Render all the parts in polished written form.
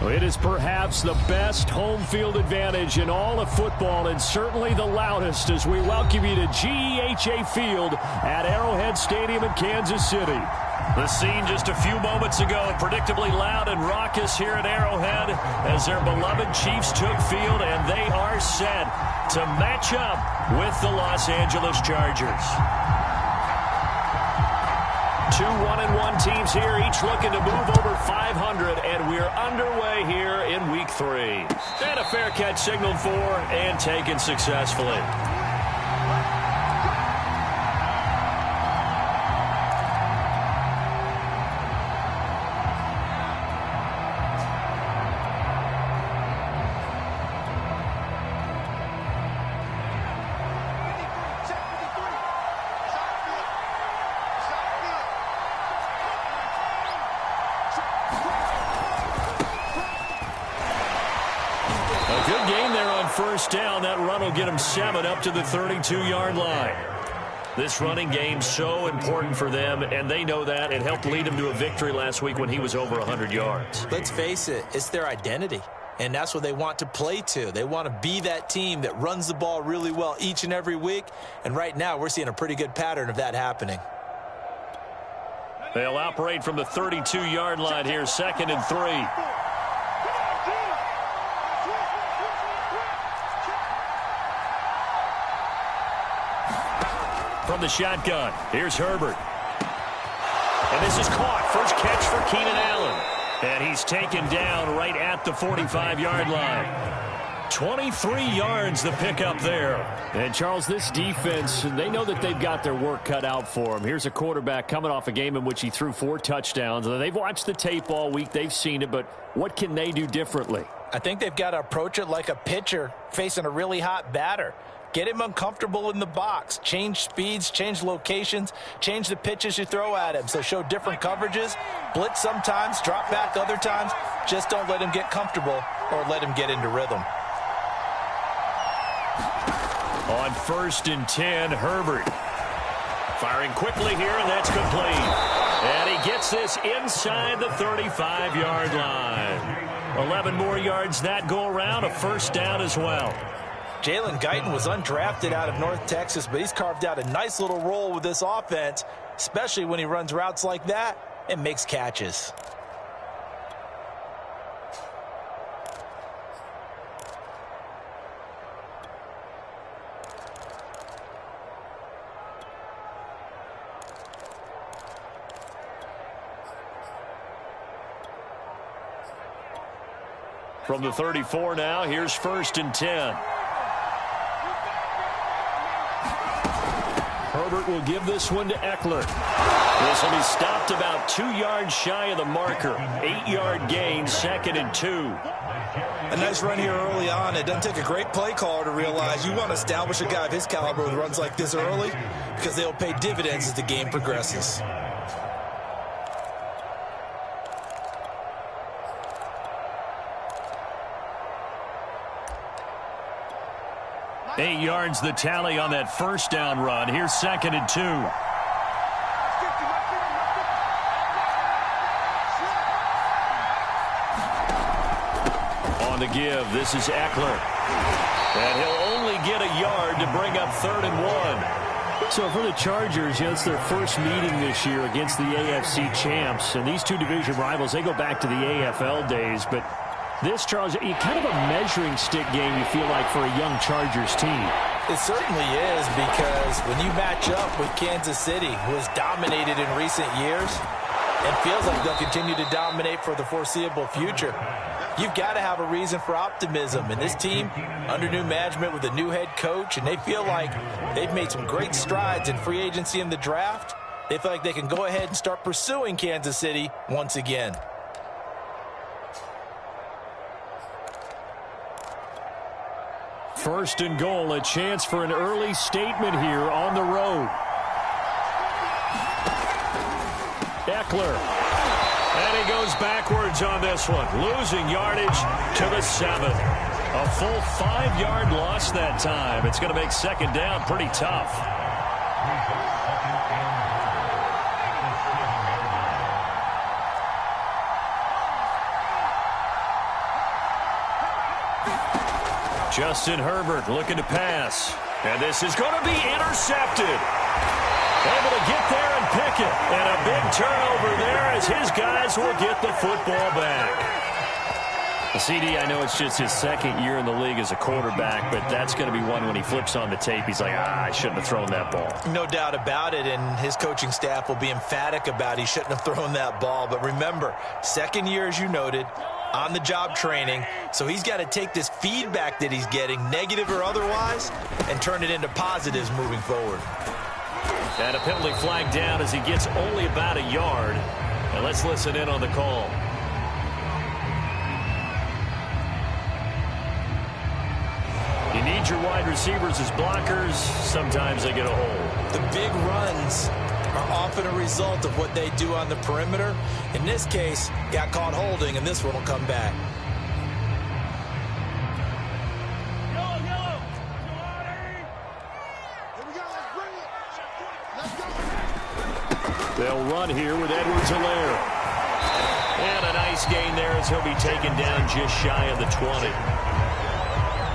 It is perhaps the best home field advantage in all of football, and certainly the loudest, as we welcome you to GEHA Field at Arrowhead Stadium in Kansas City. The scene just a few moments ago, predictably loud and raucous here at Arrowhead as their beloved Chiefs took field, and they are set to match up with the Los Angeles Chargers. Two 1-1 teams here, each looking to move over 500, and we're underway here in Week 3. And a fair catch signaled for and taken successfully. First down, that run will get him 7 up to the 32-yard line. This running game's so important for them, and they know that. It helped lead him to a victory last week when he was over 100 yards. Let's face it, it's their identity, and that's what they want to play to. They want to be that team that runs the ball really well each and every week, and right now we're seeing a pretty good pattern of that happening. They'll operate from the 32-yard line here, 2nd and 3. From the shotgun, here's Herbert. And this is caught. First catch for Keenan Allen. And he's taken down right at the 45-yard line. 23 yards the pickup there. And, Charles, this defense, they know that they've got their work cut out for them. Here's a quarterback coming off a game in which he threw 4 touchdowns. They've watched the tape all week. They've seen it, but what can they do differently? I think they've got to approach it like a pitcher facing a really hot batter. Get him uncomfortable in the box. Change speeds, change locations, change the pitches you throw at him. So show different coverages, blitz sometimes, drop back other times. Just don't let him get comfortable or let him get into rhythm. On 1st and 10, Herbert. Firing quickly here, and that's complete. And he gets this inside the 35-yard line. 11 more yards that go around, a first down as well. Jalen Guyton was undrafted out of North Texas, but he's carved out a nice little role with this offense, especially when he runs routes like that and makes catches. From the 34 now, here's 1st and 10. Herbert will give this one to Eckler. This will be stopped about 2 yards shy of the marker. 8-yard gain, 2nd and 2. A nice run here early on. It doesn't take a great play caller to realize you want to establish a guy of his caliber with runs like this early because they'll pay dividends as the game progresses. Eight yards the tally on that first down run. Here's 2nd and 2. On the give, this is Eckler. And he'll only get a yard to bring up 3rd and 1. So for the Chargers, it's their first meeting this year against the AFC champs. And these two division rivals, they go back to the AFL days. But this, Charles, kind of a measuring stick game, you feel like, for a young Chargers team. It certainly is, because when you match up with Kansas City, who has dominated in recent years, it feels like they'll continue to dominate for the foreseeable future. You've got to have a reason for optimism. And this team, under new management with a new head coach, and they feel like they've made some great strides in free agency in the draft, they feel like they can go ahead and start pursuing Kansas City once again. First and goal, a chance for an early statement here on the road. Eckler. And he goes backwards on this one, losing yardage to the 7. A full 5-yard loss that time. It's going to make 2nd down pretty tough. Justin Herbert looking to pass. And this is going to be intercepted. Able to get there and pick it. And a big turnover there as his guys will get the football back. CD, I know it's just his second year in the league as a quarterback, but that's going to be one when he flips on the tape. He's like, I shouldn't have thrown that ball. No doubt about it, and his coaching staff will be emphatic about he shouldn't have thrown that ball. But remember, second year, as you noted, on-the-job training, so he's got to take this feedback that he's getting, negative or otherwise, and turn it into positives moving forward. And a penalty flag down as he gets only about a yard. And let's listen in on the call. You need your wide receivers as blockers. Sometimes they get a hole. The big runs are often a result of what they do on the perimeter. In this case, got caught holding, and this one will come back. They'll run here with Edwards-Helaire. And a nice gain there as he'll be taken down just shy of the 20.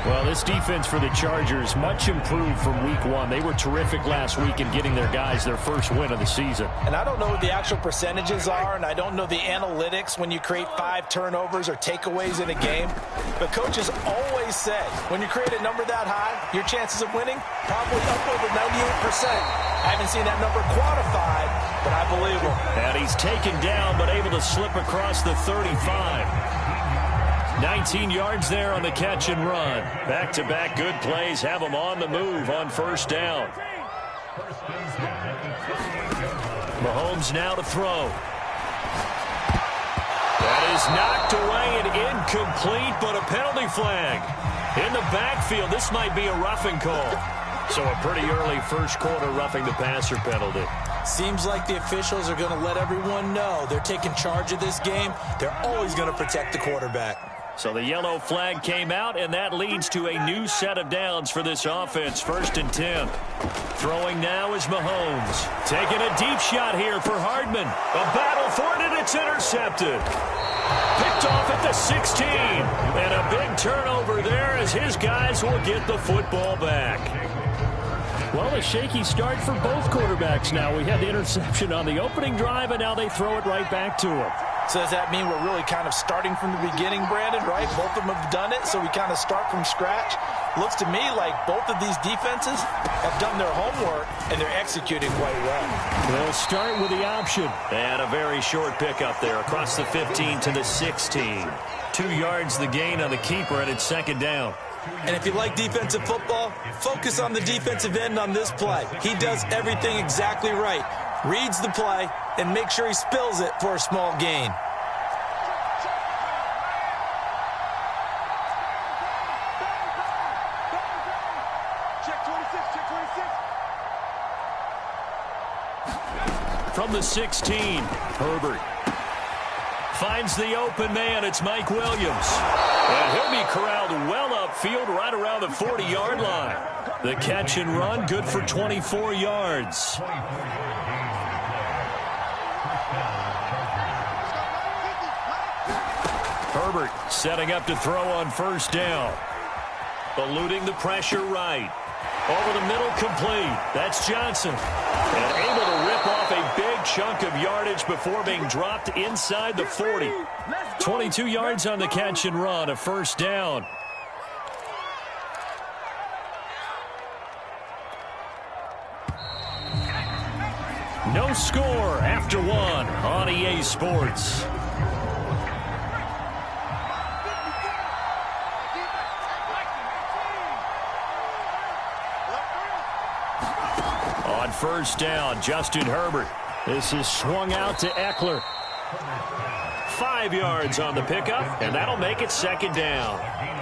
Well, this defense for the Chargers much improved from week one. They were terrific last week in getting their guys their first win of the season. And I don't know what the actual percentages are, and I don't know the analytics when you create 5 turnovers or takeaways in a game. But coaches always say, when you create a number that high, your chances of winning probably up over 98%. I haven't seen that number quantified, but I believe him. And he's taken down, but able to slip across the 35. 19 yards there on the catch and run. Back-to-back good plays have him on the move on first down. Mahomes now to throw. That is knocked away and incomplete, but a penalty flag. In the backfield, this might be a roughing call. So a pretty early first quarter roughing the passer penalty. Seems like the officials are going to let everyone know they're taking charge of this game. They're always going to protect the quarterback. So the yellow flag came out, and that leads to a new set of downs for this offense. 1st and 10. Throwing now is Mahomes. Taking a deep shot here for Hardman. A battle for it, and it's intercepted. Picked off at the 16. And a big turnover there as his guys will get the football back. Well, a shaky start for both quarterbacks now. We had the interception on the opening drive, and now they throw it right back to him. So does that mean we're really kind of starting from the beginning, Brandon, right? Both of them have done it, so we kind of start from scratch. Looks to me like both of these defenses have done their homework, and they're executing quite well. They'll start with the option. And a very short pickup there across the 15 to the 16. 2 yards the gain on the keeper, and it's second down. And if you like defensive football, focus on the defensive end on this play. He does everything exactly right. Reads the play and make sure he spills it for a small gain. From the 16, Herbert finds the open man. It's Mike Williams. And he'll be corralled well upfield right around the 40-yard line. The catch and run, good for 24 yards. Herbert setting up to throw on first down. Eluding the pressure right. Over the middle, complete. That's Johnson. And able to rip off a big chunk of yardage before being dropped inside the 40. 22 yards on the catch and run, a first down. No score after one on EA Sports. On first down, Justin Herbert. This is swung out to Eckler. 5 yards on the pickup, and that'll make it second down.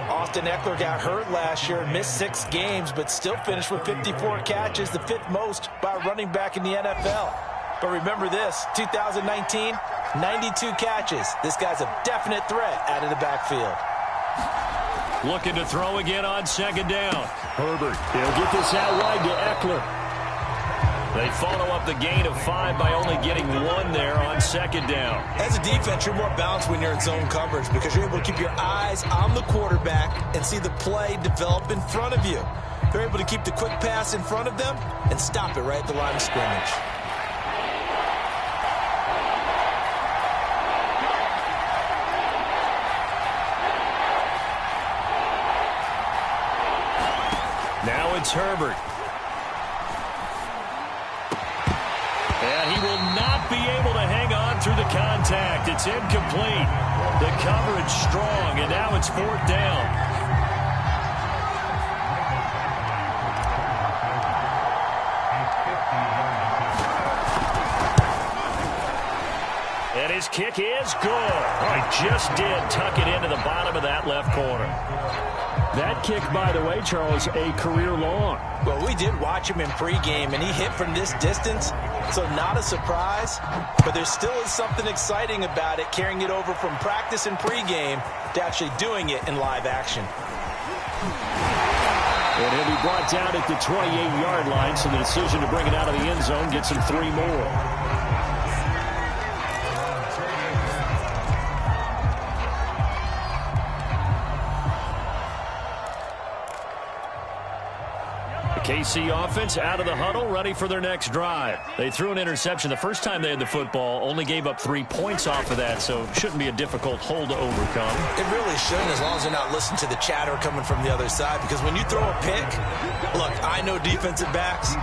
Austin Eckler got hurt last year, missed 6 games, but still finished with 54 catches, the 5th most by a running back in the NFL. But remember this, 2019, 92 catches. This guy's a definite threat out of the backfield. Looking to throw again on second down. Herbert, he'll get this out wide to Eckler. They follow up the gain of 5 by only getting 1 there on second down. As a defense, you're more balanced when you're in zone coverage because you're able to keep your eyes on the quarterback and see the play develop in front of you. They're able to keep the quick pass in front of them and stop it right at the line of scrimmage. Now it's Herbert. And he will not be able to hang on through the contact. It's incomplete. The coverage strong, and now it's 4th down. And his kick is good. Oh, he just did tuck it into the bottom of that left corner. That kick, by the way, Charles, a career long. Well, we did watch him in pregame, and he hit from this distance, so not a surprise. But there still is something exciting about it, carrying it over from practice and pregame to actually doing it in live action. And he'll be brought down at the 28-yard line, so the decision to bring it out of the end zone gets him 3 more. KC offense out of the huddle, ready for their next drive. They threw an interception the first time they had the football, only gave up 3 points off of that, so shouldn't be a difficult hole to overcome. It really shouldn't, as long as they're not listening to the chatter coming from the other side, because when you throw a pick, look, I know defensive backs,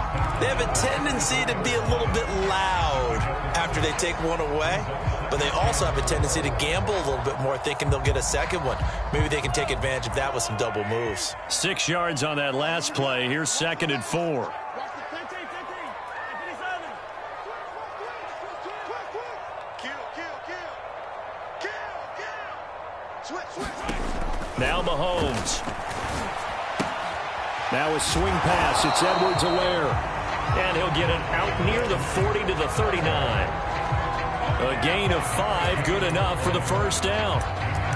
they have a tendency to be a little bit loud after they take one away, but they also have a tendency to gamble a little bit more, thinking they'll get a second one. Maybe they can take advantage of that with some double moves. 6 yards on that last play. Here's 2nd and 4. Now Mahomes. Now a swing pass. It's Edwards-Helaire. And he'll get it out near the 40 to the 39. A gain of 5, good enough for the first down.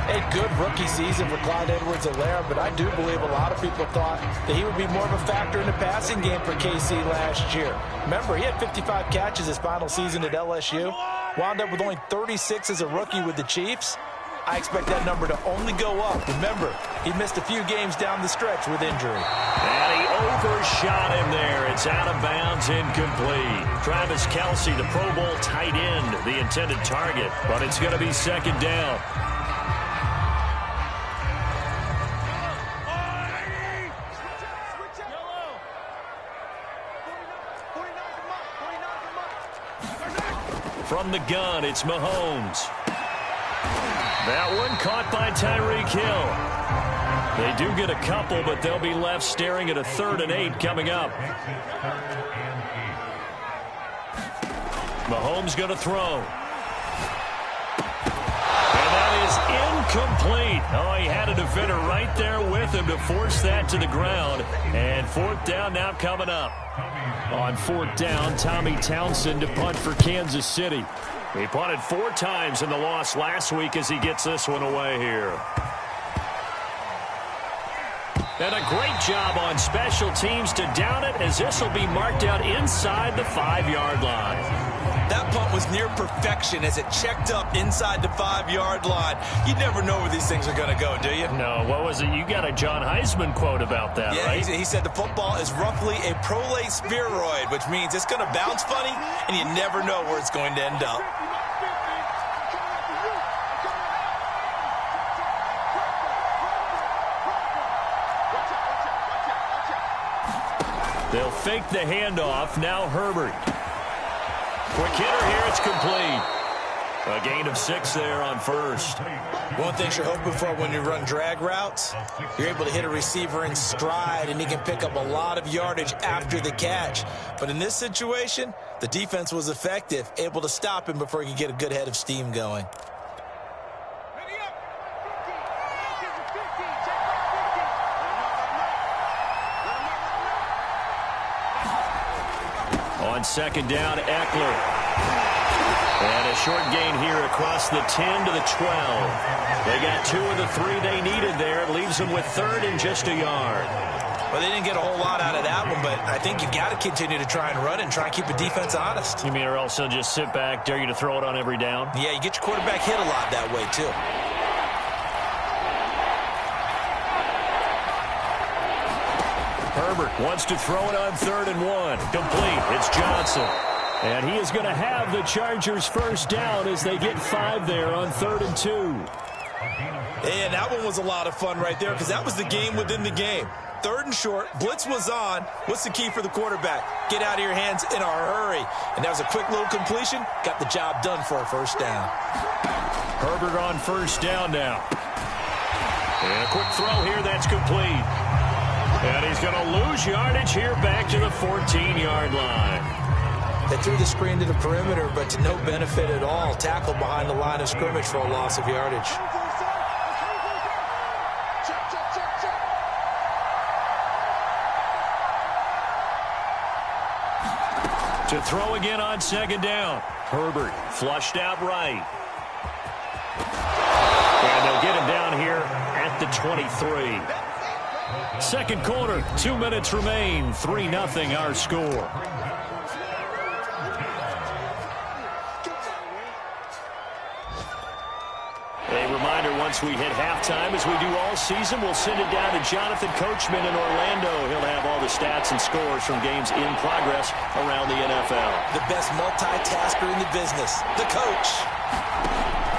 A good rookie season for Clyde Edwards-Helaire, but I do believe a lot of people thought that he would be more of a factor in the passing game for KC last year. Remember, he had 55 catches his final season at LSU, wound up with only 36 as a rookie with the Chiefs. I expect that number to only go up. Remember, he missed a few games down the stretch with injury. And he overshot him there. It's out of bounds, incomplete. Travis Kelce, the Pro Bowl tight end, the intended target. But it's going to be 2nd down. From the gun, it's Mahomes. That one caught by Tyreek Hill. They do get a couple, but they'll be left staring at a 3rd and 8 coming up. Mahomes going to throw. And that is incomplete. Oh, he had a defender right there with him to force that to the ground. And 4th down now coming up. On 4th down, Tommy Townsend to punt for Kansas City. He punted 4 times in the loss last week as he gets this one away here. And a great job on special teams to down it, as this will be marked out inside the 5-yard line. That punt was near perfection as it checked up inside the 5-yard line. You never know where these things are going to go, do you? No, what was it? You got a John Heisman quote about that, yeah, right? He said the football is roughly a prolate spheroid, which means it's going to bounce funny, and you never know where it's going to end up. They'll fake the handoff. Now Herbert. Quick hitter here. It's complete. A gain of 6 there on 1st. One thing you're hoping for when you run drag routes, you're able to hit a receiver in stride, and he can pick up a lot of yardage after the catch. But in this situation, the defense was effective, able to stop him before he could get a good head of steam going. On 2nd down, Eckler. And a short gain here across the 10 to the 12. They got 2 of the 3 they needed there. It leaves them with 3rd and just a yard. Well, they didn't get a whole lot out of that one, but I think you got to continue to try and run it and try and keep the defense honest. You mean or else they'll just sit back, dare you to throw it on every down? Yeah, you get your quarterback hit a lot that way, too. Herbert wants to throw it on 3rd and 1. Complete. It's Johnson. And he is going to have the Chargers first down as they get 5 there on 3rd and 2. And that one was a lot of fun right there because that was the game within the game. 3rd and short, blitz was on. What's the key for the quarterback? Get out of your hands in a hurry. And that was a quick little completion. Got the job done for a first down. Herbert on first down now. And a quick throw here, that's complete. And he's going to lose yardage here back to the 14-yard line. They threw the screen to the perimeter, but to no benefit at all. Tackle behind the line of scrimmage for a loss of yardage. To throw again on 2nd down. Herbert flushed out right. And they'll get him down here at the 23. Second quarter, 2 minutes remain. 3-0 our score. A reminder, once we hit halftime, as we do all season, we'll send it down to Jonathan Coachman in Orlando. He'll have all the stats and scores from games in progress around the NFL. The best multitasker in the business, the coach.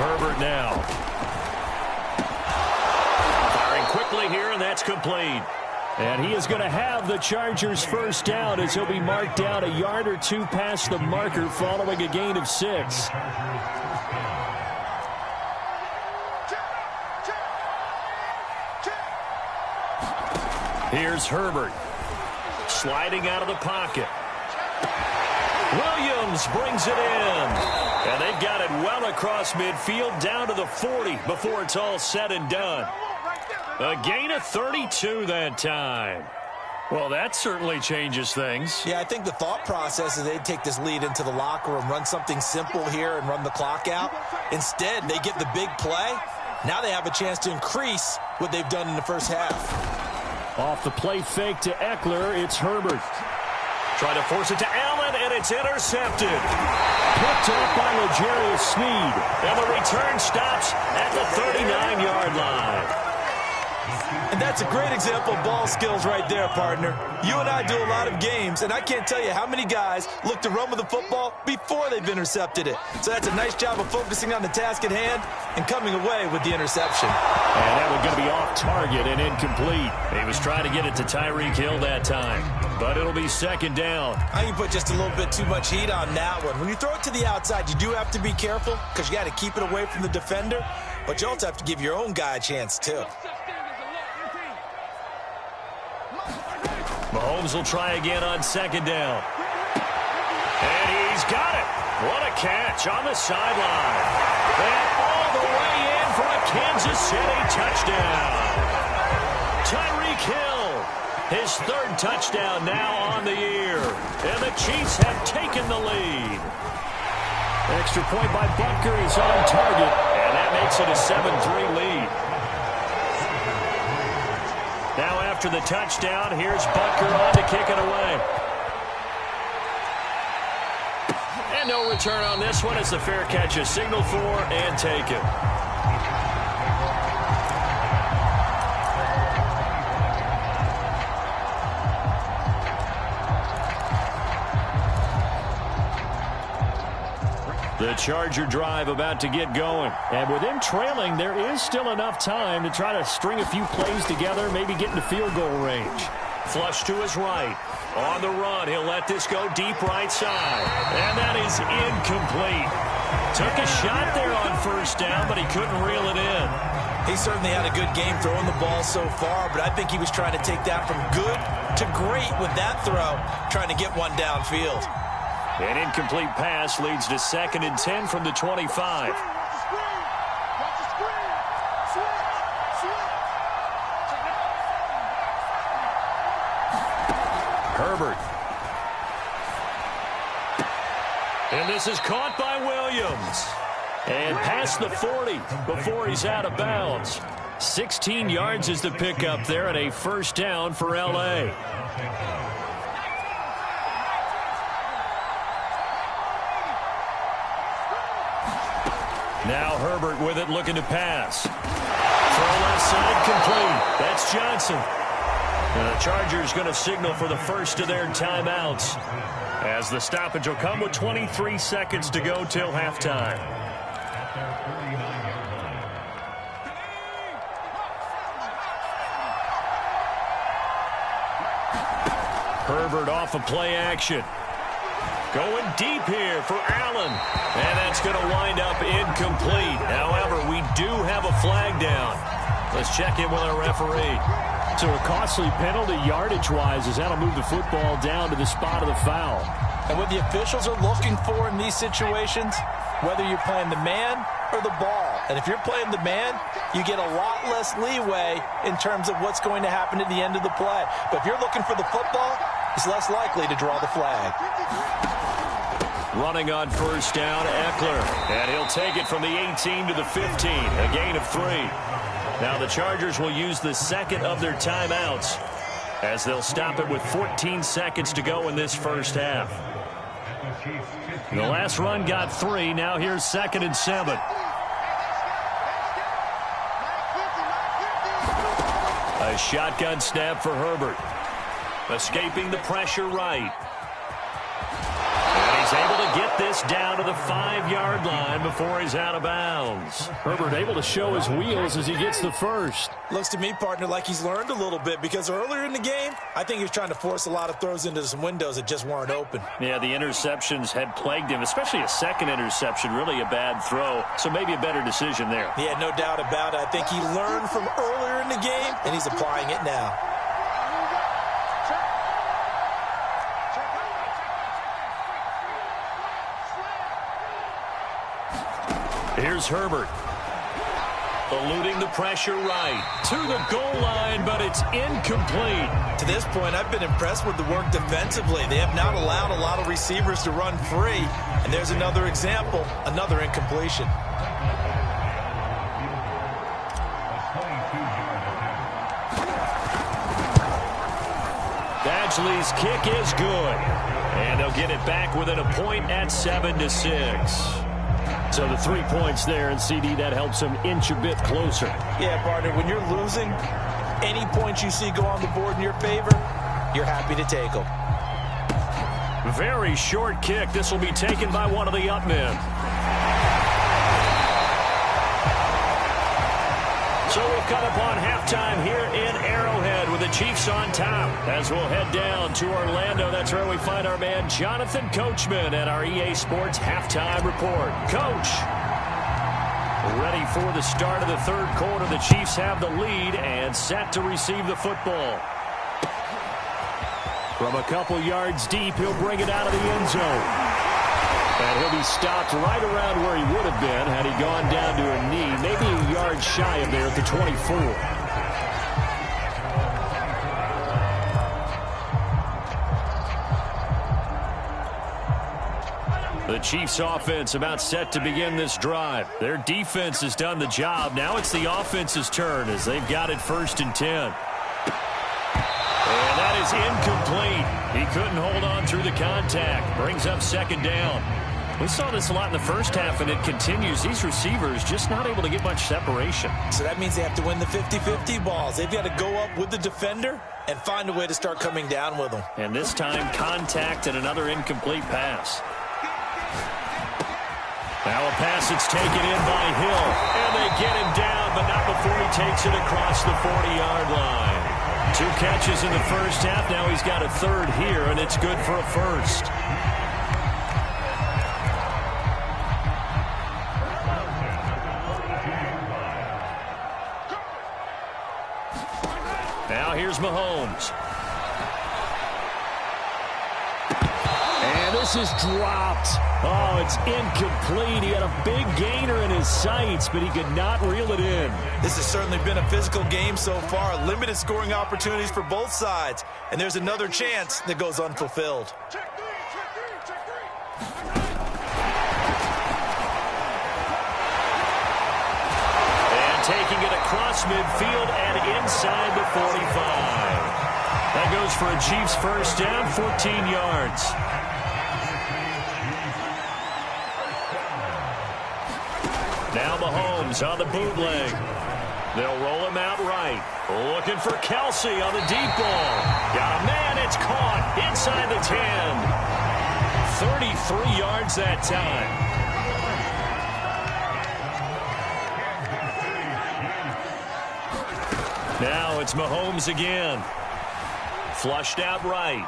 Herbert now. Firing quickly here, and that's complete. And he is going to have the Chargers first down as he'll be marked down a yard or two past the marker following a gain of 6. Here's Herbert. Sliding out of the pocket. Williams brings it in. And they've got it well across midfield down to the 40 before it's all said and done. A gain of 32 that time. Well, that certainly changes things. Yeah, I think the thought process is they'd take this lead into the locker room, run something simple here and run the clock out. Instead, they get the big play. Now they have a chance to increase what they've done in the first half. Off the play fake to Eckler, it's Herbert. Trying to force it to Allen, and it's intercepted. Picked up by L'Jarius Sneed. And the return stops at the 39-yard line. And that's a great example of ball skills right there, partner. You and I do a lot of games, and I can't tell you how many guys look to run with the football before they've intercepted it. So that's a nice job of focusing on the task at hand and coming away with the interception. And that was going to be off target and incomplete. He was trying to get it to Tyreek Hill that time, but it'll be 2nd down. I think you put just a little bit too much heat on that one. When you throw it to the outside, you do have to be careful because you got to keep it away from the defender, but you also have to give your own guy a chance too. Mahomes will try again on 2nd down. And he's got it. What a catch on the sideline. And all the way in for a Kansas City touchdown. Tyreek Hill, his 3rd touchdown now on the year. And the Chiefs have taken the lead. Extra point by Butker is on target. And that makes it a 7-3 lead. Now after the touchdown, here's Butker on to kick it away. And no return on this one as the fair catch is signaled for and taken. The Charger drive about to get going. And with them trailing, there is still enough time to try to string a few plays together, maybe get into field goal range. Flush to his right. On the run, he'll let this go deep right side. And that is incomplete. Took a shot there on 1st down, but he couldn't reel it in. He certainly had a good game throwing the ball so far, but I think he was trying to take that from good to great with that throw, trying to get one downfield. An incomplete pass leads to 2nd and 10 from the 25. Herbert. And this is caught by Williams. And past the 40 before he's out of bounds. 16 yards is the pickup there and a first down for L.A. Now Herbert with it, looking to pass. Throw left side, complete. That's Johnson. And the Chargers going to signal for the first of their timeouts, as the stoppage will come with 23 seconds to go till halftime. Herbert off of play action. Going deep here for Allen. And that's going to wind up incomplete. However, we do have a flag down. Let's check in with our referee. So a costly penalty yardage-wise, as that'll move the football down to the spot of the foul. And what the officials are looking for in these situations, whether you're playing the man or the ball. And if you're playing the man, you get a lot less leeway in terms of what's going to happen at the end of the play. But if you're looking for the football, it's less likely to draw the flag. Running on first down, Eckler. And he'll take it from the 18 to the 15, a gain of 3. Now the Chargers will use the second of their timeouts, as they'll stop it with 14 seconds to go in this first half. The last run got 3. Now here's 2nd and 7. A shotgun snap for Herbert. Escaping the pressure right. And he's able to get this down to the 5-yard line before he's out of bounds. Herbert able to show his wheels as he gets the first. Looks to me, partner, like he's learned a little bit, because earlier in the game, I think he was trying to force a lot of throws into some windows that just weren't open. Yeah, the interceptions had plagued him, especially a second interception, really a bad throw. So maybe a better decision there. Yeah, no doubt about it. I think he learned from earlier in the game, and he's applying it now. Here's Herbert. Eluding the pressure right. To the goal line, but it's incomplete. To this point, I've been impressed with the work defensively. They have not allowed a lot of receivers to run free. And there's another example, another incompletion. Badgley's kick is good. And they'll get it back within a point at 7-6. So the 3 points there, and CD, that helps them inch a bit closer. Yeah, partner, when you're losing, any points you see go on the board in your favor, you're happy to take them. Very short kick. This will be taken by one of the up men. So we'll cut upon halftime here in Arrowhead with the Chiefs on top. As we'll head down to Orlando, that's where we find our man Jonathan Coachman at our EA Sports Halftime Report. Coach, ready for the start of the third quarter. The Chiefs have the lead and set to receive the football. From a couple yards deep, he'll bring it out of the end zone. And he'll be stopped right around where he would have been had he gone down to a knee, maybe a yard shy of there at the 24. The Chiefs offense about set to begin this drive. Their defense has done the job. Now it's the offense's turn as they've got it 1st and 10. And that is incomplete. He couldn't hold on through the contact. Brings up 2nd down. We saw this a lot in the first half, and it continues. These receivers just not able to get much separation. So that means they have to win the 50-50 balls. They've got to go up with the defender and find a way to start coming down with them. And this time, contact and another incomplete pass. Now a pass that's taken in by Hill. And they get him down, but not before he takes it across the 40-yard line. 2 catches in the first half. Now he's got a 3rd here, and it's good for a 1st. Now here's Mahomes. And this is dropped. Oh, it's incomplete. He had a big gainer in his sights, but he could not reel it in. This has certainly been a physical game so far. Limited scoring opportunities for both sides. And there's another chance that goes unfulfilled. And taking it across midfield and inside the 45. That goes for a Chiefs first down, 14 yards. Now Mahomes on the bootleg. They'll roll him out right. Looking for Kelsey on the deep ball. Got a man, it's caught inside the 10. 33 yards that time. Now it's Mahomes again. Flushed out right.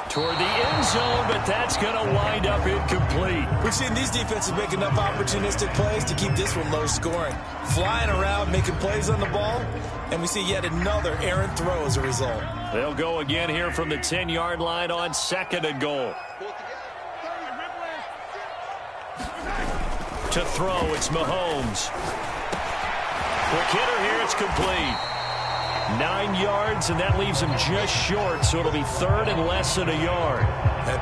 Toward the end zone, but that's going to wind up incomplete. We've seen these defenses make enough opportunistic plays to keep this one low scoring. Flying around, making plays on the ball, and we see yet another errant throw as a result. They'll go again here from the 10-yard line on 2nd and goal. To throw, it's Mahomes. Quick hitter here, it's complete. 9 yards, and that leaves him just short, so it'll be 3rd and less than a yard.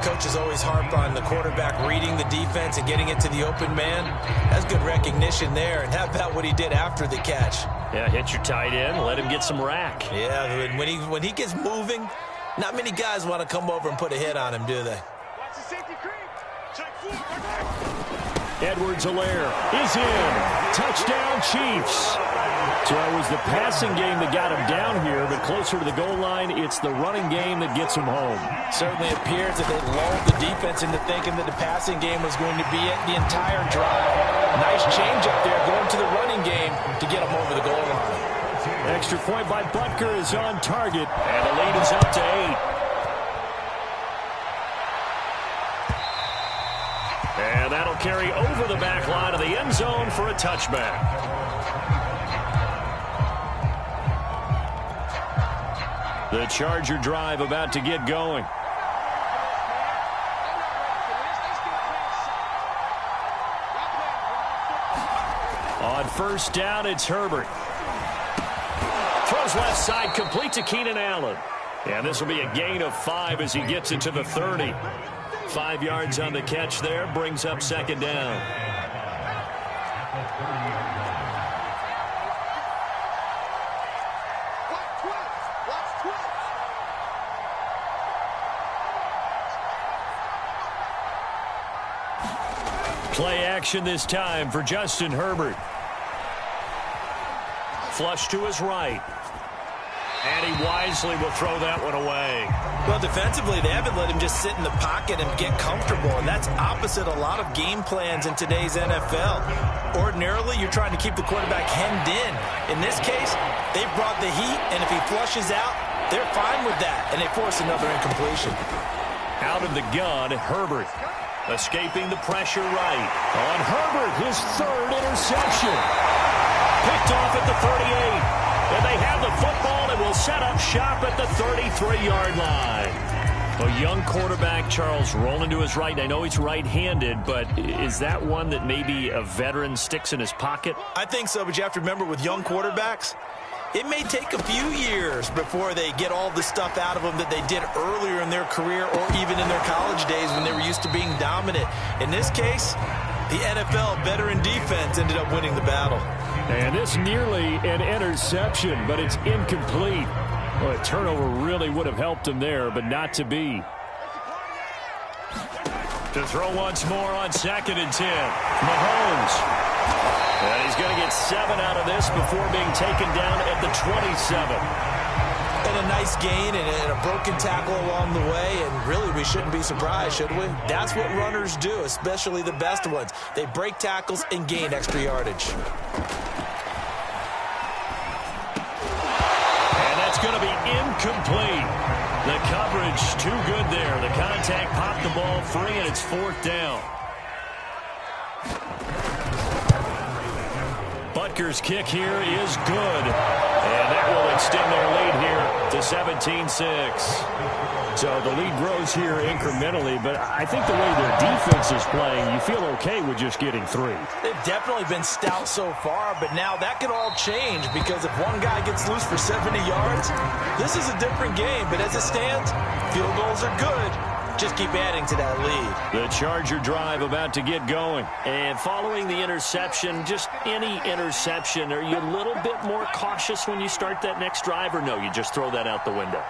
Coaches always harp on the quarterback reading the defense and getting it to the open man. That's good recognition there, and how about what he did after the catch? Yeah, hit your tight end, let him get some rack. Yeah, when he gets moving, not many guys want to come over and put a hit on him, do they? Edwards-Helaire is in. Touchdown, Chiefs. So it was the passing game that got him down here, but closer to the goal line, it's the running game that gets him home. Certainly appears that they lulled the defense into thinking that the passing game was going to be it the entire drive. Nice change up there going to the running game to get him over the goal line. Extra point by Butker is on target. And the lead is up to 8. And that'll carry over the back line of the end zone for a touchback. The Charger drive about to get going. On first down, it's Herbert. Throws left side, complete to Keenan Allen. And this will be a gain of 5 as he gets it to the 30. 5 yards on the catch there, brings up 2nd down. Play action this time for Justin Herbert. Flush to his right. And he wisely will throw that one away. Well, defensively, they haven't let him just sit in the pocket and get comfortable, and that's opposite a lot of game plans in today's NFL. Ordinarily, you're trying to keep the quarterback hemmed in. In this case, they brought the heat, and if he flushes out, they're fine with that, and they force another incompletion. Out of the gun, Herbert. Escaping the pressure right. On Herbert, his 3rd interception. Picked off at the 38. And they have the football and will set up shop at the 33-yard line. A young quarterback, Charles, rolling to his right. I know he's right-handed, but is that one that maybe a veteran sticks in his pocket? I think so, but you have to remember with young quarterbacks, it may take a few years before they get all the stuff out of them that they did earlier in their career or even in their college days when they were used to being dominant. In this case, the NFL veteran defense ended up winning the battle. And this nearly an interception, but it's incomplete. Well, a turnover really would have helped him there, but not to be. To throw once more on 2nd and 10. Mahomes. And he's going to get 7 out of this before being taken down at the 27. And a nice gain and a broken tackle along the way, and really we shouldn't be surprised, should we? That's what runners do, especially the best ones. They break tackles and gain extra yardage. And that's going to be incomplete. The coverage too good there. The contact popped the ball free, and it's 4th down. Butker's kick here is good. And that will extend their lead here to 17-6. So the lead grows here incrementally, but I think the way their defense is playing, you feel okay with just getting 3. They've definitely been stout so far, but now that could all change because if one guy gets loose for 70 yards, this is a different game. But as it stands, field goals are good. just keep adding to that lead. The Charger drive about to get going. And following the interception, just any interception, are you a little bit more cautious when you start that next drive, or no, you just throw that out the window?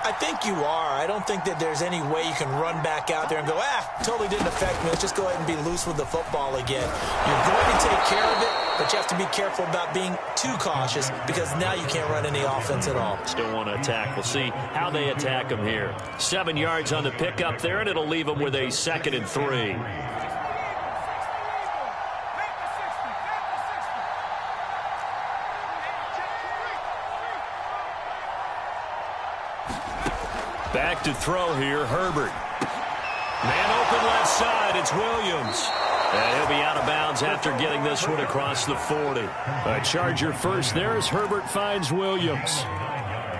I think you are. I don't think that there's any way you can run back out there and go, totally didn't affect me. Let's just go ahead and be loose with the football again. You're going to take care of it, but you have to be careful about being too cautious because now you can't run any offense at all. Still want to attack. We'll see how they attack them here. 7 yards on the pickup there, and it'll leave them with a 2nd and 3. Back to throw here, Herbert. Man open left side, it's Williams. And he'll be out of bounds after getting this one across the 40. A Charger first there as Herbert finds Williams.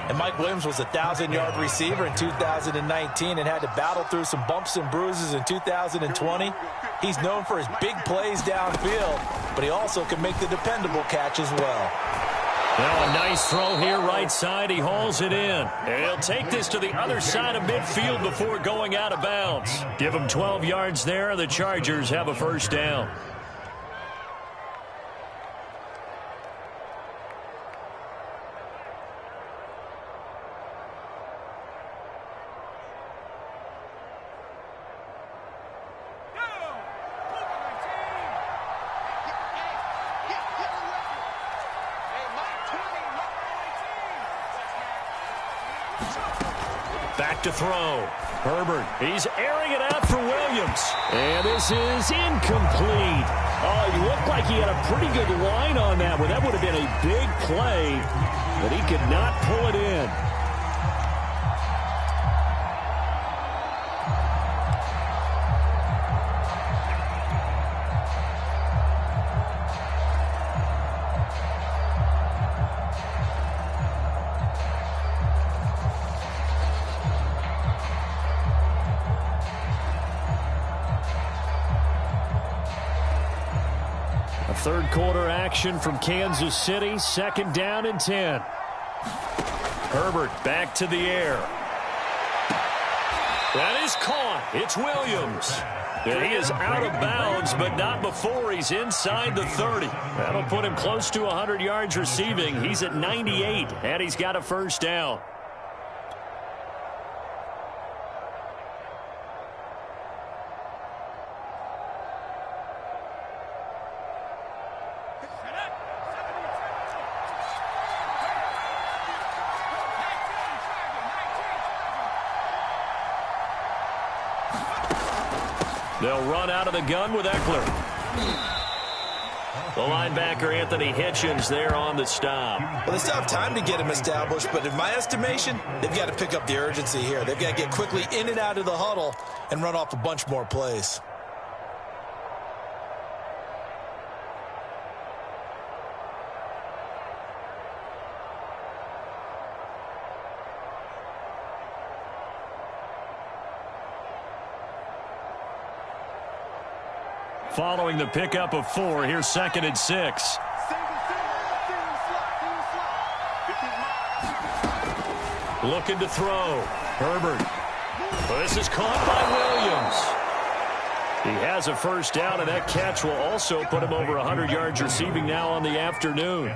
And Mike Williams was a 1,000-yard receiver in 2019 and had to battle through some bumps and bruises in 2020. He's known for his big plays downfield, but he also can make the dependable catch as well. Now a nice throw here, right side. He hauls it in. And he'll take this to the other side of midfield before going out of bounds. Give him 12 yards there. The Chargers have a first down. Back to throw. Herbert, he's airing it out for Williams. And this is incomplete. Oh, he looked like he had a pretty good line on that one. That would have been a big play, but he could not pull it in. Third quarter action from Kansas City. 2nd down and 10. Herbert back to the air. That is caught. It's Williams. And he is out of bounds, but not before he's inside the 30. That'll put him close to 100 yards receiving. He's at 98, and he's got a first down. They'll run out of the gun with Eckler. The linebacker, Anthony Hitchens, there on the stop. Well, they still have time to get him established, but in my estimation, they've got to pick up the urgency here. They've got to get quickly in and out of the huddle and run off a bunch more plays. Following the pickup of 4, here's 2nd and 6. Looking to throw. Herbert. This is caught by Williams. He has a first down, and that catch will also put him over 100 yards receiving now on the afternoon.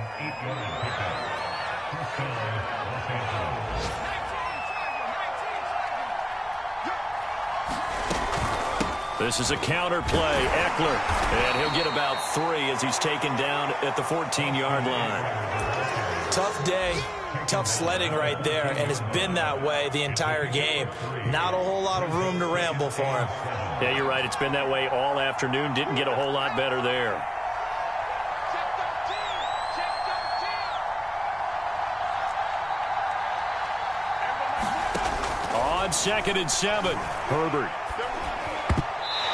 This is a counter play. Eckler. And he'll get about 3 as he's taken down at the 14-yard line. Tough day. Tough sledding right there, and it's been that way the entire game. Not a whole lot of room to ramble for him. Yeah, you're right. It's been that way all afternoon. Didn't get a whole lot better there. On 2nd and 7, Herbert.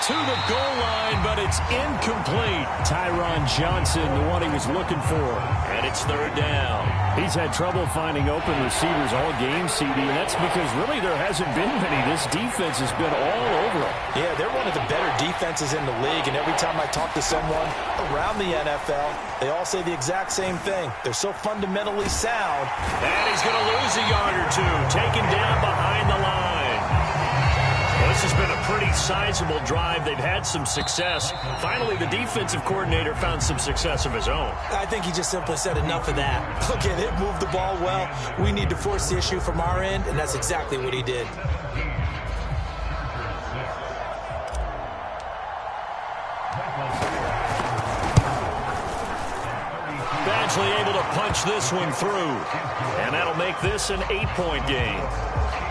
To the goal line, but it's incomplete. Tyron Johnson, the one he was looking for. And it's 3rd down. He's had trouble finding open receivers all game, CD, and that's because really there hasn't been many. This defense has been all over them. Yeah, they're one of the better defenses in the league, and every time I talk to someone around the NFL, they all say the exact same thing. They're so fundamentally sound. And he's going to lose a yard or 2, taken down behind the line. The This has been a pretty sizable drive. They've had some success. Finally, the defensive coordinator found some success of his own. I think he just simply said enough of that. Look at it, move the ball well. We need to force the issue from our end, and that's exactly what he did. Badgley able to punch this one through. And that'll make this an 8-point game.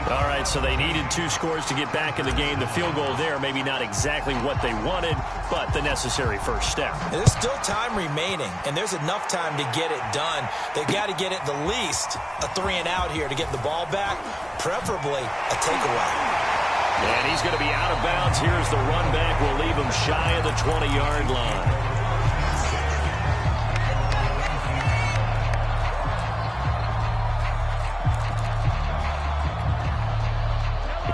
All right, so they needed 2 scores to get back in the game. The field goal there, maybe not exactly what they wanted, but the necessary first step. There's still time remaining, and there's enough time to get it done. They got to get at the least a 3-and-out here to get the ball back, preferably a takeaway. And he's going to be out of bounds. Here's the run back. We'll leave him shy of the 20-yard line.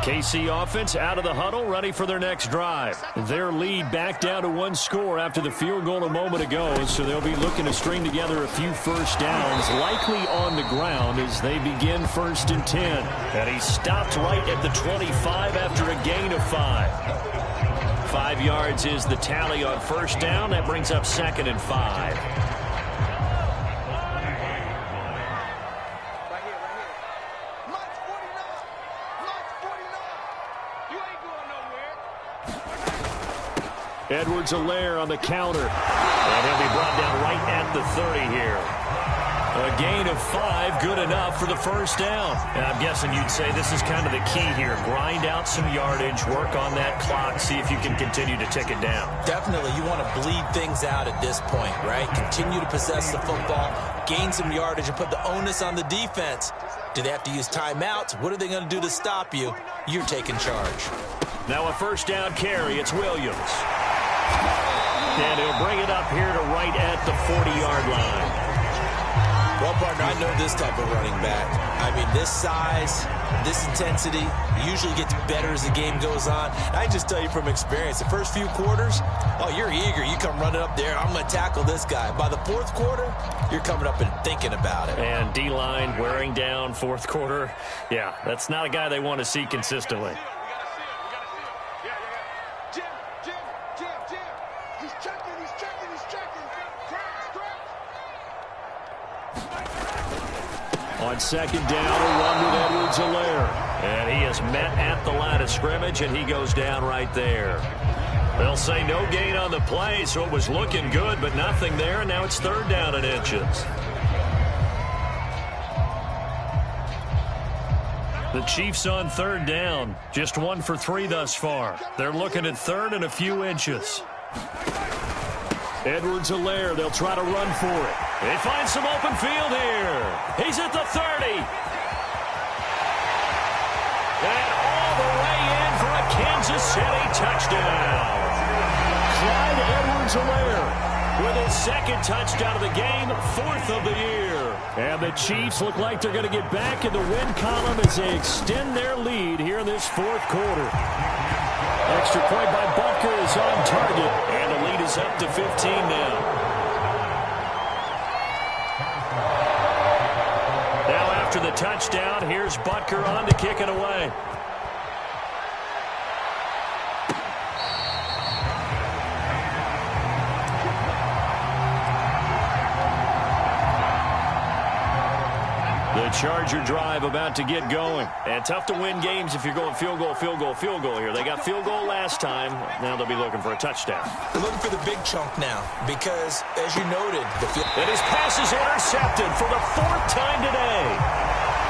KC offense out of the huddle, ready for their next drive. Their lead back down to 1 score after the field goal a moment ago, so they'll be looking to string together a few first downs, likely on the ground as they begin 1st and 10. And he stopped right at the 25 after a gain of 5. 5 yards is the tally on first down. That brings up 2nd and 5. Edwards-Helaire on the counter. And he'll be brought down right at the 30 here. A gain of 5, good enough for the first down. And I'm guessing you'd say this is kind of the key here. Grind out some yardage, work on that clock, see if you can continue to tick it down. Definitely, you want to bleed things out at this point, right? Continue to possess the football, gain some yardage, and put the onus on the defense. Do they have to use timeouts? What are they going to do to stop you? You're taking charge. Now a first down carry. It's Williams. And he'll bring it up here to right at the 40-yard line. Well, partner, I know this type of running back. I mean, this size, this intensity usually gets better as the game goes on. And I just tell you from experience, the first few quarters, oh, you're eager. You come running up there, I'm going to tackle this guy. By the 4th quarter, you're coming up and thinking about it. And D-line wearing down 4th quarter. Yeah, that's not a guy they want to see consistently. On 2nd down, a run with Edwards-Helaire. And he is met at the line of scrimmage, and he goes down right there. They'll say no gain on the play, so it was looking good, but nothing there, and now it's 3rd down and inches. The Chiefs on 3rd down, just 1 for 3 thus far. They're looking at 3rd and a few inches. Edwards-Helaire, they'll try to run for it. They find some open field here. He's at the 30. And all the way in for a Kansas City touchdown. Clyde Edwards-Helaire with his 2nd touchdown of the game, 4th of the year. And the Chiefs look like they're going to get back in the win column as they extend their lead here in this 4th quarter. Extra point by Butker is on target, and the lead is up to 15 now. Now after the touchdown, here's Butker on to kick it away. The Charger drive about to get going. And tough to win games if you're going field goal, field goal, field goal here. They got field goal last time. Now they'll be looking for a touchdown. They're looking for the big chunk now because, as you noted, and his pass is intercepted for the 4th time today.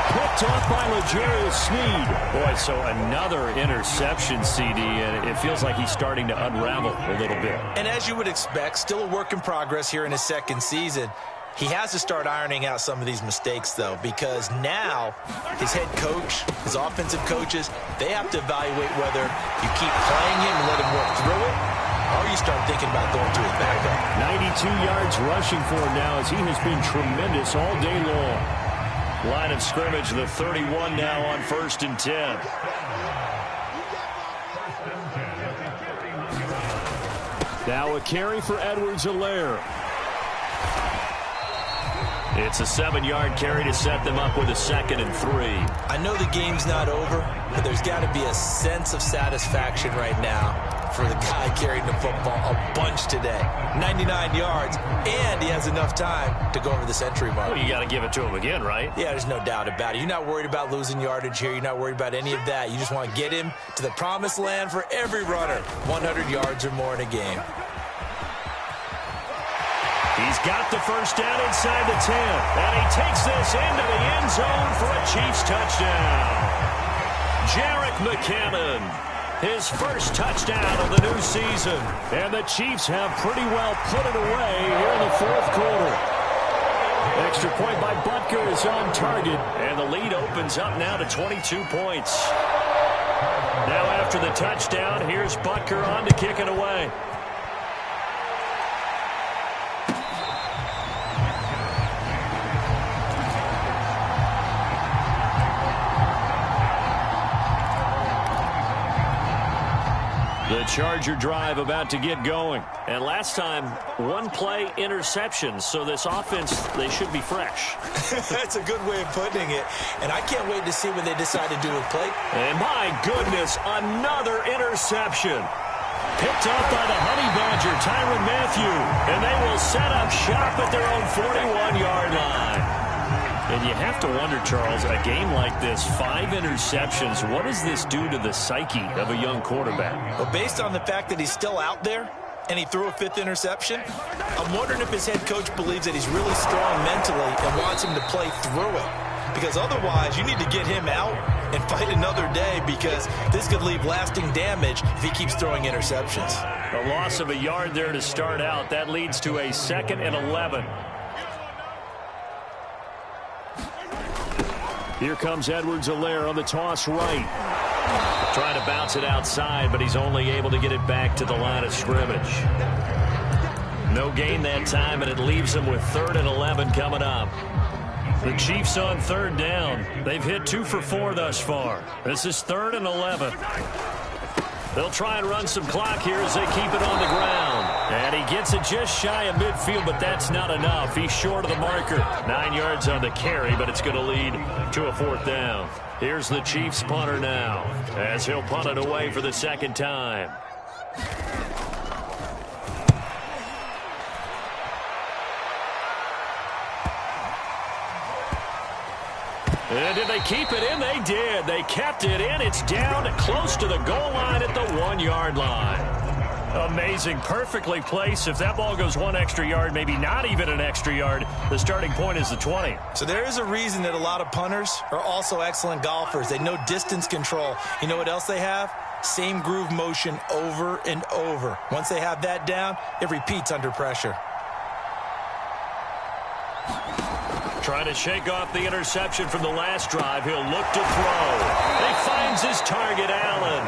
Picked off by L'Jarius Sneed. Boy, so another interception, CD, and it feels like he's starting to unravel a little bit. And as you would expect, still a work in progress here in his 2nd season. He has to start ironing out some of these mistakes, though, because now his head coach, his offensive coaches, they have to evaluate whether you keep playing him and let him work through it, or you start thinking about going to his backup. 92 yards rushing for him now as he has been tremendous all day long. Line of scrimmage, the 31 now on 1st and 10. Now a carry for Edwards-Helaire. It's a 7-yard carry to set them up with a 2nd and 3. I know the game's not over, but there's got to be a sense of satisfaction right now for the guy carrying the football a bunch today. 99 yards, and he has enough time to go over the century mark. Well, you got to give it to him again, right? Yeah, there's no doubt about it. You're not worried about losing yardage here. You're not worried about any of that. You just want to get him to the promised land for every runner. 100 yards or more in a game. He's got the first down inside the 10, and he takes this into the end zone for a Chiefs touchdown. Jerick McKinnon, his first touchdown of the new season. And the Chiefs have pretty well put it away here in the 4th quarter. Extra point by Butker is on target, and the lead opens up now to 22 points. Now after the touchdown, here's Butker on to kick it away. The Charger drive about to get going. And last time, 1-play interception. So this offense, they should be fresh. That's a good way of putting it. And I can't wait to see what they decide to do with play. And my goodness, another interception. Picked up by the Honey Badger, Tyrann Mathieu. And they will set up shop at their own 41-yard line. And you have to wonder, Charles, in a game like this, 5 interceptions, what does this do to the psyche of a young quarterback? Well, based on the fact that he's still out there and he threw a 5th interception, I'm wondering if his head coach believes that he's really strong mentally and wants him to play through it. Because otherwise, you need to get him out and fight another day, because this could leave lasting damage if he keeps throwing interceptions. A loss of a yard there to start out. That leads to a 2nd and 11. Here comes Edwards-Helaire on the toss right. Trying to bounce it outside, but he's only able to get it back to the line of scrimmage. No gain that time, and it leaves him with 3rd and 11 coming up. The Chiefs on 3rd down. They've hit 2 for 4 thus far. This is 3rd and 11. They'll try and run some clock here as they keep it on the ground. And he gets it just shy of midfield, but that's not enough. He's short of the marker. 9 yards on the carry, but it's going to lead to a 4th down. Here's the Chiefs punter now, as he'll punt it away for the 2nd time. And did they keep it in? They did. They kept it in. It's down close to the goal line at the 1-yard line. Amazing. Perfectly placed. If that ball goes 1 extra yard, maybe not even an extra yard, the starting point is the 20. So there is a reason that a lot of punters are also excellent golfers. They know distance control. You know what else they have? Same groove motion over and over. Once they have that down, it repeats under pressure. Trying to shake off the interception from the last drive. He'll look to throw. He finds his target, Allen.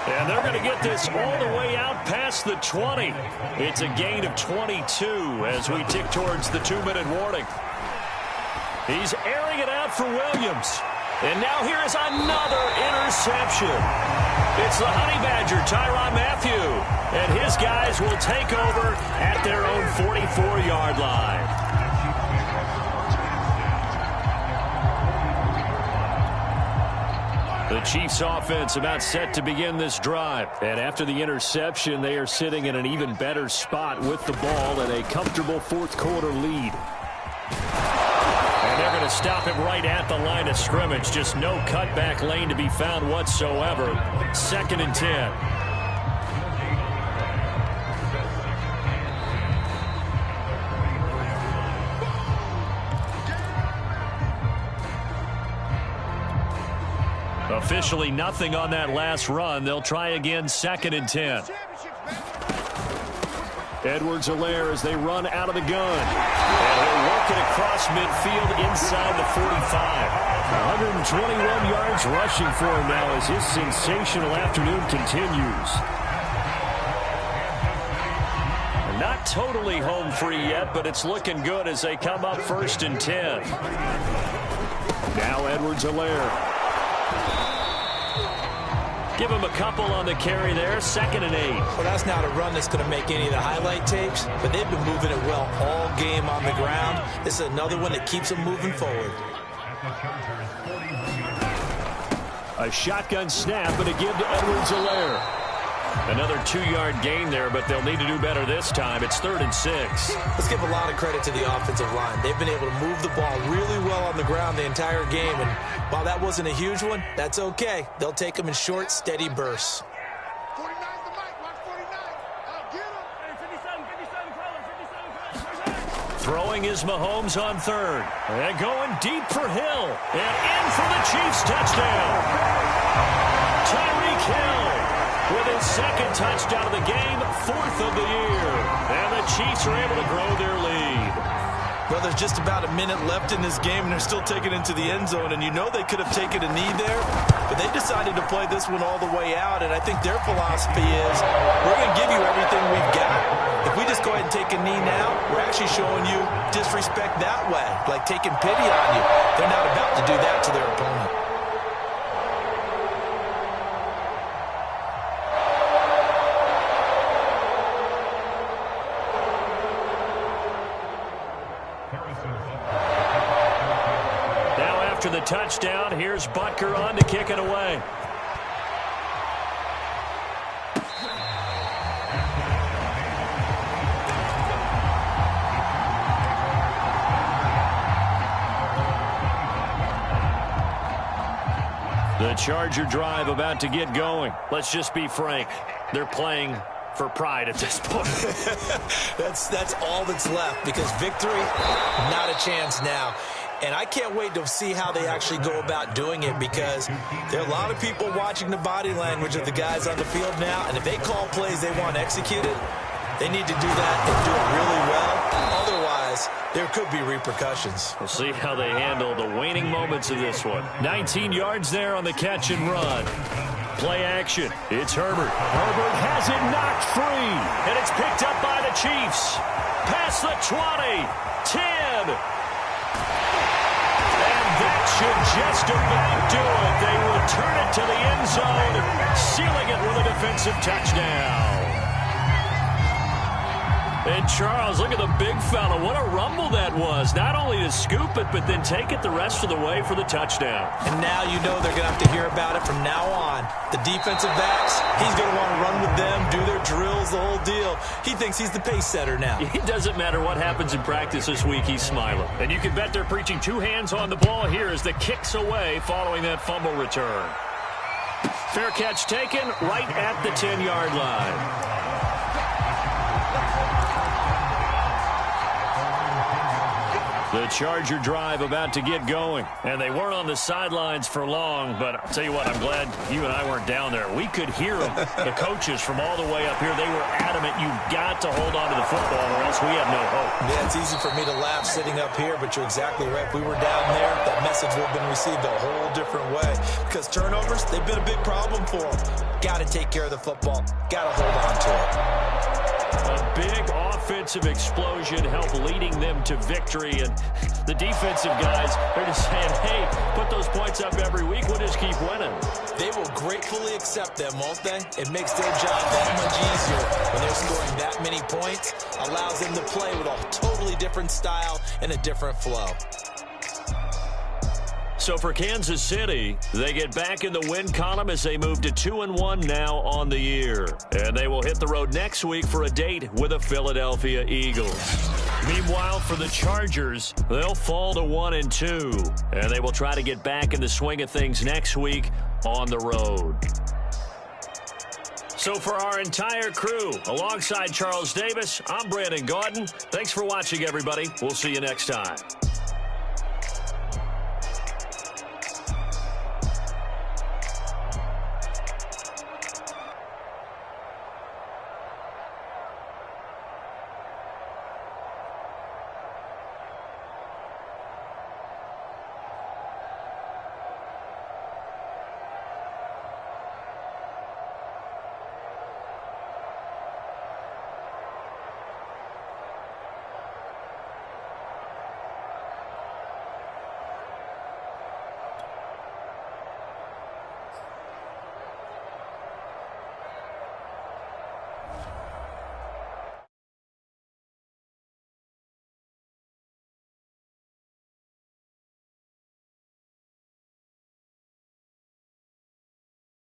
And they're going to get this all the way out past the 20. It's a gain of 22 as we tick towards the 2-minute warning. He's airing it out for Williams. And now here is another interception. It's the Honey Badger, Tyrann Mathieu. And his guys will take over at their own 44-yard line. The Chiefs offense about set to begin this drive. And after the interception, they are sitting in an even better spot with the ball and a comfortable 4th quarter lead. And they're going to stop him right at the line of scrimmage. Just no cutback lane to be found whatsoever. 2nd and 10. Officially nothing on that last run. They'll try again, 2nd and 10. Edwards-Helaire as they run out of the gun. And he'll work it across midfield inside the 45. 121 yards rushing for him now as his sensational afternoon continues. Not totally home free yet, but it's looking good as they come up 1st and 10. Now Edwards-Helaire. Give him a couple on the carry there, 2nd and 8. Well, that's not a run that's going to make any of the highlight tapes, but they've been moving it well all game on the ground. This is another one that keeps them moving forward. A shotgun snap and a give to Edwards-Helaire. Another 2-yard gain there, but they'll need to do better this time. It's 3rd and 6. Let's give a lot of credit to the offensive line. They've been able to move the ball really well on the ground the entire game, and while that wasn't a huge one, that's okay. They'll take them in short, steady bursts. 49's the mic, watch 49. I'll get him. 57, Throwing is Mahomes on 3rd. And going deep for Hill. And in for the Chiefs touchdown. Tyreek Hill with his 2nd touchdown of the game, 4th of the year. And the Chiefs are able to grow their lead. Well, there's just about a minute left in this game, and they're still taking it into the end zone. And you know they could have taken a knee there, but they decided to play this one all the way out. And I think their philosophy is, we're going to give you everything we've got. If we just go ahead and take a knee now, we're actually showing you disrespect that way, like taking pity on you. They're not about to do that to their opponent. After the touchdown, here's Butker on to kick it away. The Charger drive about to get going. Let's just be frank. They're playing for pride at this point. That's all that's left, because victory, not a chance now. And I can't wait to see how they actually go about doing it, because there are a lot of people watching the body language of the guys on the field now, and if they call plays they want executed, they need to do that and do it really well. Otherwise, there could be repercussions. We'll see how they handle the waning moments of this one. 19 yards there on the catch and run. Play action. It's Herbert. Herbert has it knocked free. And it's picked up by the Chiefs. Past the 20. 10. That should just about do it. They return it to the end zone, sealing it with a defensive touchdown. And Charles, look at the big fella. What a rumble that was. Not only to scoop it, but then take it the rest of the way for the touchdown. And now you know they're going to have to hear about it from now on. The defensive backs, he's going to want to run with them, do their drills, the whole deal. He thinks he's the pace setter now. It doesn't matter what happens in practice this week, he's smiling. And you can bet they're preaching 2 hands on the ball here as the kick's away following that fumble return. Fair catch taken right at the 10-yard line. The Charger drive about to get going. And they weren't on the sidelines for long, but I'll tell you what, I'm glad you and I weren't down there. We could hear them, the coaches from all the way up here. They were adamant, you've got to hold on to the football or else we have no hope. Yeah, it's easy for me to laugh sitting up here, but you're exactly right. If we were down there, that message would have been received a whole different way. Because turnovers, they've been a big problem for them. Got to take care of the football. Got to hold on to it. A big offensive explosion helped leading them to victory. And the defensive guys, they're just saying, hey, put those points up every week. We'll just keep winning. They will gratefully accept them, won't they? It makes their job that much easier when they're scoring that many points. Allows them to play with a totally different style and a different flow. So for Kansas City, they get back in the win column as they move to 2-1 now on the year. And they will hit the road next week for a date with the Philadelphia Eagles. Meanwhile, for the Chargers, they'll fall to 1-2. And they will try to get back in the swing of things next week on the road. So for our entire crew, alongside Charles Davis, I'm Brandon Gaudin. Thanks for watching, everybody. We'll see you next time.